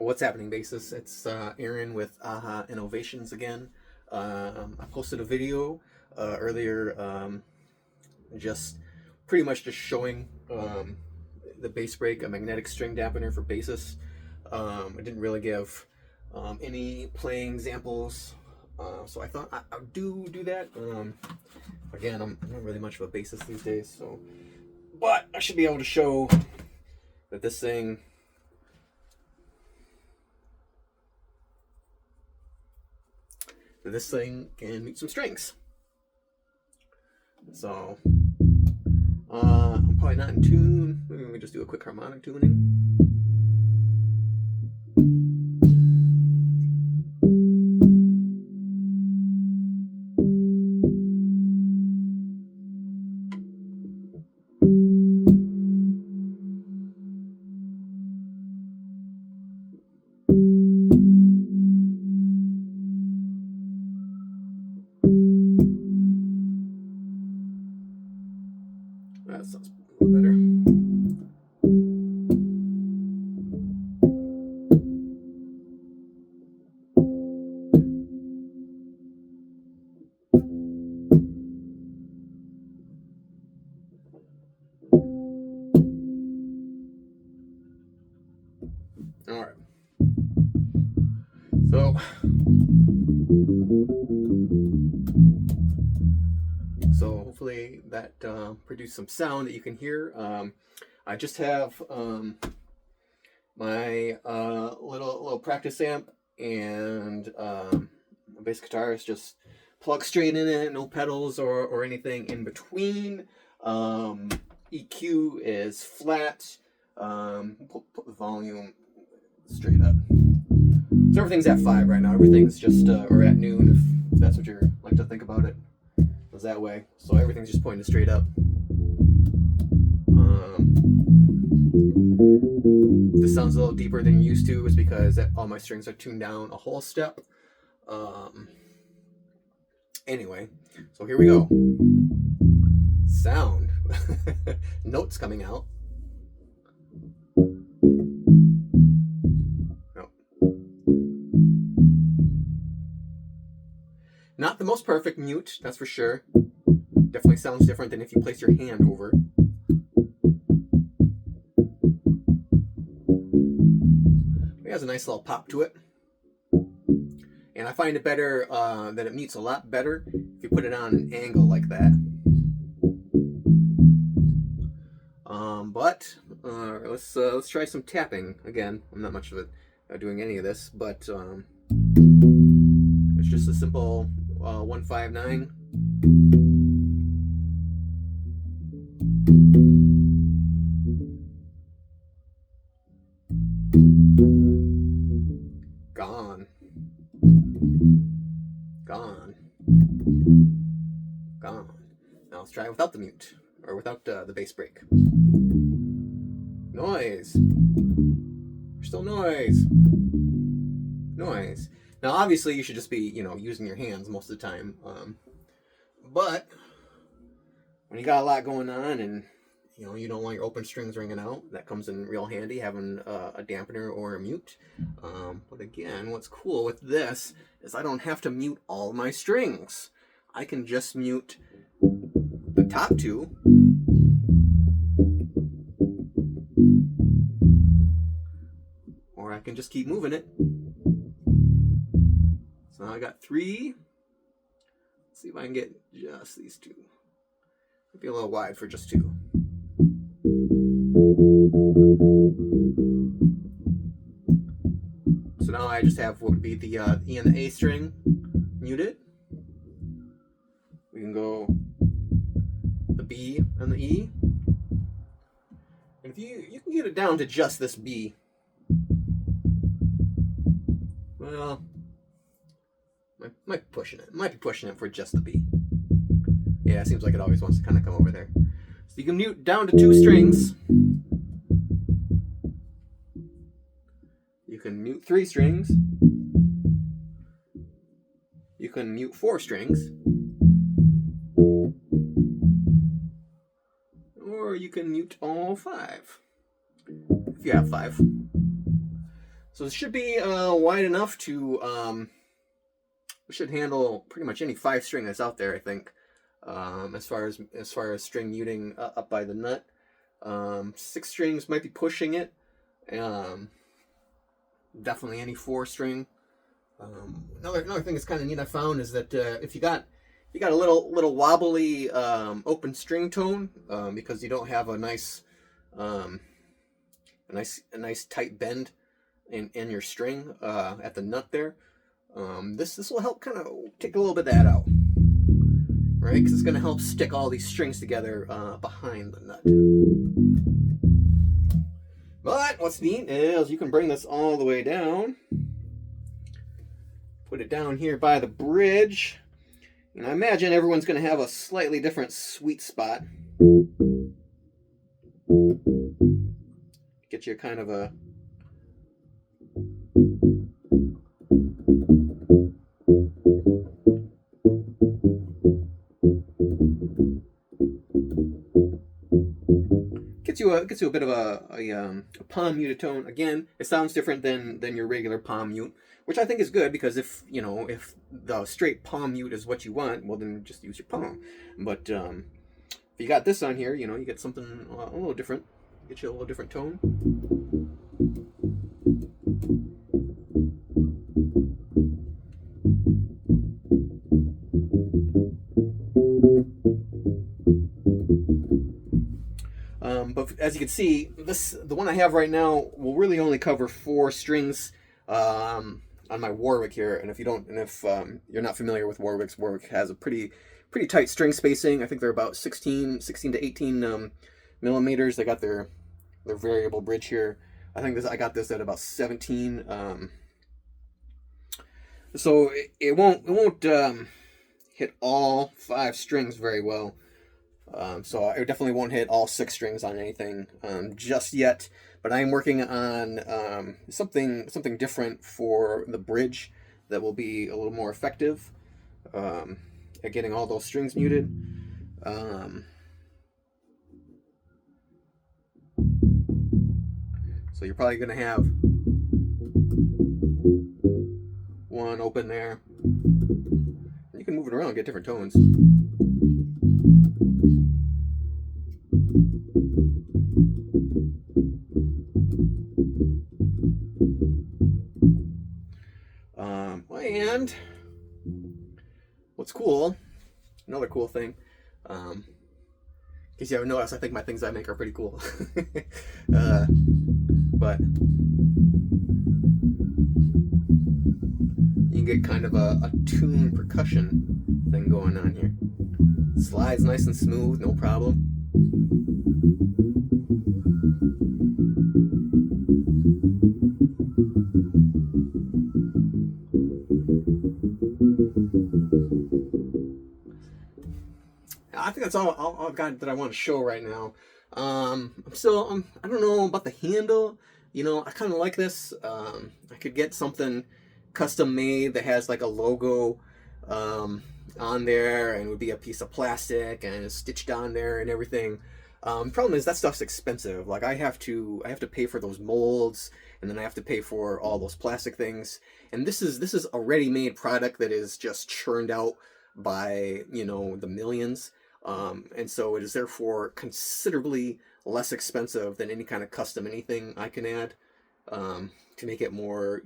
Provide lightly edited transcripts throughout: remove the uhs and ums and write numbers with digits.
What's happening, basis? It's Aaron with Aha Innovations again. I posted a video earlier, just pretty much just showing the bass break, a magnetic string dampener for basses. I didn't really give any playing examples, so I thought I would do that. Again, I'm not really much of a bassist these days, but I should be able to show that this thing can meet some strings. So I'm probably not in tune. Maybe we just do a quick harmonic tuning. That sounds a little better. All right. So hopefully that produced some sound that you can hear. I just have my little practice amp and a bass guitar is just plugged straight in it, no pedals or anything in between. EQ is flat. Put the volume straight up. So everything's at 5 right now. Everything's just or at noon if that's what you like to think about it. Goes that way. So everything's just pointing straight up. This sounds a little deeper than you're used to. It's because all my strings are tuned down a whole step. Anyway, so here we go. Sound. Notes coming out. No. Not the most perfect mute, that's for sure. Definitely sounds different than if you place your hand over. It has a nice little pop to it. And I find it better, that it mutes a lot better if you put it on an angle like that. But let's try some tapping again. I'm not much of a doing any of this, but it's just a simple 159. Gone. Now let's try it without the mute, or without the bass break. Noise. There's still noise. Now obviously you should just be, using your hands most of the time. But when you got a lot going on and you don't want your open strings ringing out, that comes in real handy, having a dampener or a mute. But again, what's cool with this is I don't have to mute all my strings. I can just mute the top two. Or I can just keep moving it. So now I got 3. Let's see if I can get just these 2. Might be a little wide for just 2. So now I just have what would be the E and the A string muted. We can go the B and the E. And if you can get it down to just this B. Well, might be pushing it. Might be pushing it for just the B. Yeah, it seems like it always wants to kind of come over there. So you can mute down to 2 strings. You can mute 3 strings. You can mute 4 strings. Or you can mute all 5. If you have 5. So it should be wide enough to we should handle pretty much any 5-string that's out there, I think. As far as string muting up by the nut. 6 strings might be pushing it. Definitely any 4-string. Another thing that's kind of neat I found is that if you got a little wobbly open string tone, because you don't have a nice tight bend in your string at the nut there, this will help kind of take a little bit of that out, right? Because it's going to help stick all these strings together behind the nut. But what's neat is you can bring this all the way down, put it down here by the bridge, and I imagine everyone's going to have a slightly different sweet spot. Get you kind of a gets you a bit of a palm muted tone. Again, it sounds different than your regular palm mute, which I think is good, because if the straight palm mute is what you want, well then just use your palm. But if you got this on here, you get something a little different. Get you a little different tone. But as you can see, the one I have right now will really only cover 4 strings on my Warwick here. And if you're not familiar with Warwick has a pretty tight string spacing. I think they're about 16 to 18 millimeters. They got their variable bridge here. I got this at about 17. So it won't hit all 5 strings very well. So I definitely won't hit all 6 strings on anything just yet. But I am working on something different for the bridge that will be a little more effective at getting all those strings muted. So you're probably going to have one open there. You can move it around and get different tones. And what's cool, another cool thing, in case you haven't noticed, I think my things I make are pretty cool. But you get kind of a tune percussion thing going on here. Slides nice and smooth, no problem. I think that's all I've got that I want to show right now. I don't know about the handle. I kind of like this. I could get something custom made that has like a logo on there, and it would be a piece of plastic and it's stitched on there and everything. Problem is that stuff's expensive. Like I have to pay for those molds, and then I have to pay for all those plastic things. And this is a ready-made product that is just churned out by the millions. And so it is therefore considerably less expensive than any kind of custom anything I can add to make it more,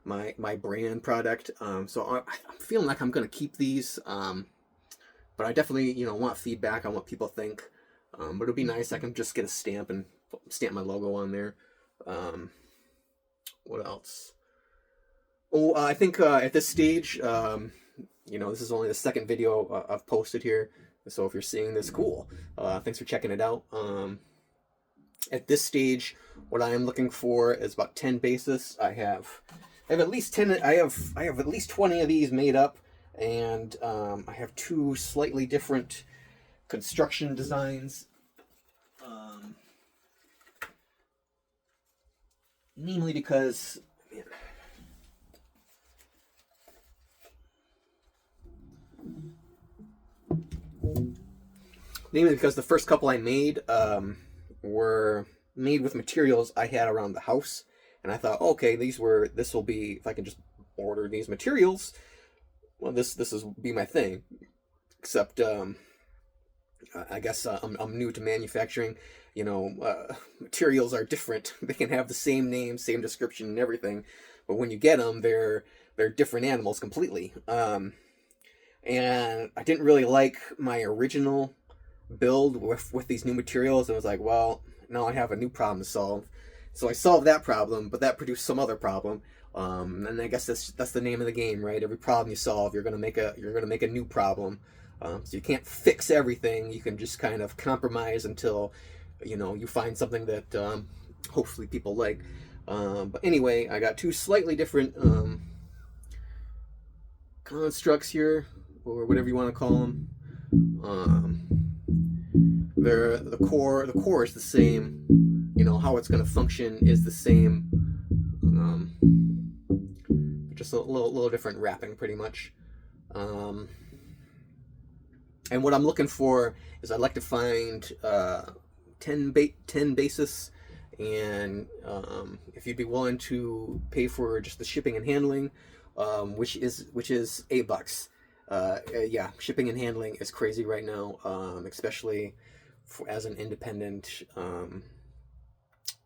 my brand product. So I'm feeling like I'm going to keep these, but I definitely, want feedback on what people think. But it'll be nice. I can just get a stamp and stamp my logo on there. What else? Oh, I think at this stage, this is only the second video I've posted here. So if you're seeing this, cool. Thanks for checking it out. At this stage, what I am looking for is about 10 basses. I have at least 10. I have at least 20 of these made up, and I have 2 slightly different construction designs. Namely because, the first couple I made were made with materials I had around the house, And I thought, okay, this will be, if I can just order these materials, well, this is be my thing. Except I guess I'm new to manufacturing. Materials are different. They can have the same name, same description, and everything, but when you get them, they're different animals completely. And I didn't really like my original build with these new materials. And I was like, well, now I have a new problem to solve. So I solved that problem, but that produced some other problem. And I guess that's the name of the game, right? Every problem you solve, you're gonna make a new problem. So you can't fix everything. You can just kind of compromise until you find something that hopefully people like. But anyway, I got two slightly different constructs here, or whatever you want to call them. The core is the same. How it's going to function is the same. Just a little different wrapping, pretty much. And what I'm looking for is I'd like to find 10 basis, and if you'd be willing to pay for just the shipping and handling, which is $8. Yeah, shipping and handling is crazy right now, especially as an independent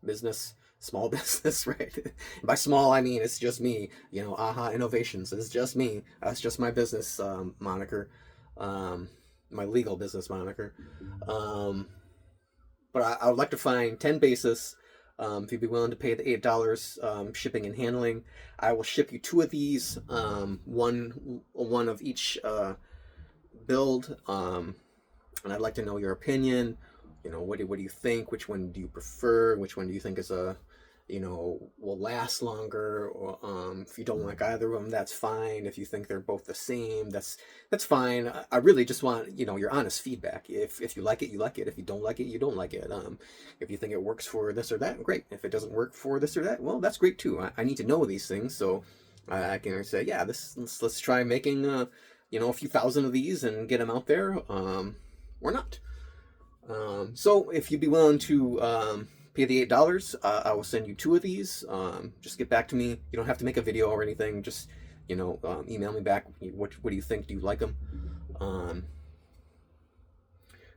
business, small business, right? By small, I mean it's just me. AHA Innovations. It's just me. That's just my business moniker, my legal business moniker. But I would like to find 10 basis. If you'd be willing to pay the $8 shipping and handling, I will ship you 2 of these, one of each build. And I'd like to know your opinion. What do you think? Which one do you prefer? Which one do you think is will last longer? Or if you don't like either of them, that's fine. If you think they're both the same, that's fine. I really just want your honest feedback. If you like it, you like it. If you don't like it, you don't like it. If you think it works for this or that, great. If it doesn't work for this or that, well, that's great too. I need to know these things so I can say, yeah, let's try making a few thousand of these and get them out there, or not. So if you'd be willing to pay the $8, I will send you 2 of these. Just get back to me. You don't have to make a video or anything. Just email me back. What do you think? Do you like them?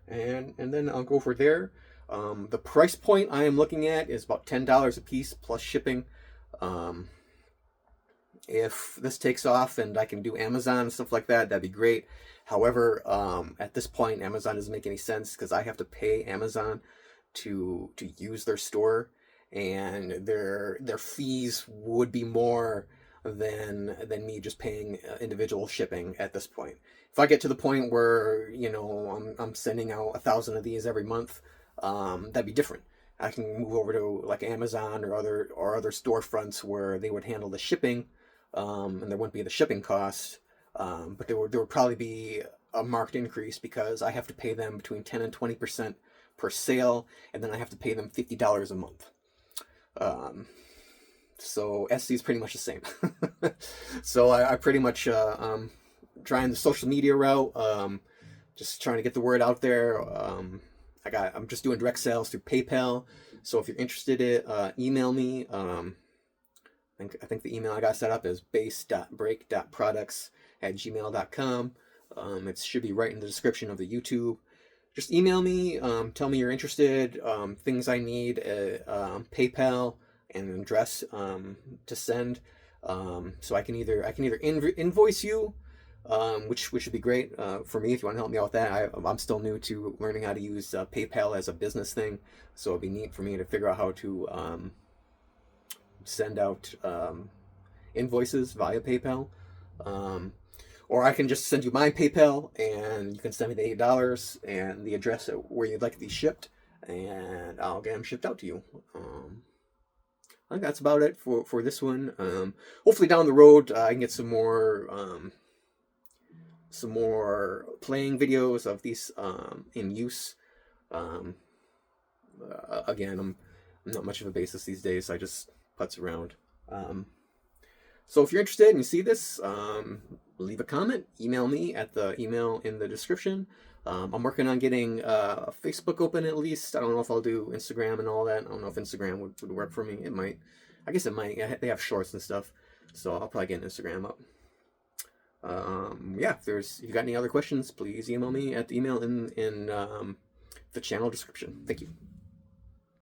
And then I'll go for there. The price point I am looking at is about $10 a piece plus shipping. If this takes off and I can do Amazon and stuff like that, that'd be great. However, at this point, Amazon doesn't make any sense because I have to pay Amazon to use their store, and their fees would be more than me just paying individual shipping at this point. If I get to the point where I'm sending out 1,000 of these every month, that'd be different. I can move over to like Amazon or other storefronts where they would handle the shipping, and there wouldn't be the shipping costs. But there would probably be a marked increase because I have to pay them between 10 and 20% per sale, and then I have to pay them $50 a month. So Etsy is pretty much the same. So I pretty much trying the social media route, just trying to get the word out there. I'm just doing direct sales through PayPal. So if you're interested in it, email me. I think the email I got set up is base.break.products@gmail.com. It should be right in the description of the YouTube. Just email me, tell me you're interested, things I need, PayPal and an address to send. So I can either invoice you, which would be great for me if you want to help me out with that. I'm still new to learning how to use PayPal as a business thing, so it'd be neat for me to figure out how to send out invoices via PayPal. Or I can just send you my PayPal, and you can send me the $8 and the address where you'd like these shipped, and I'll get them shipped out to you. I think that's about it for this one. Hopefully down the road I can get some more playing videos of these in use. Again, I'm not much of a bassist these days, so I just putz around. So if you're interested and you see this, leave a comment, email me at the email in the description. I'm working on getting Facebook open at least. I don't know if I'll do Instagram and all that. I don't know if Instagram would work for me. It might. I guess it might. They have shorts and stuff, so I'll probably get an Instagram up. Yeah, if you got any other questions, please email me at the email in the channel description. Thank you.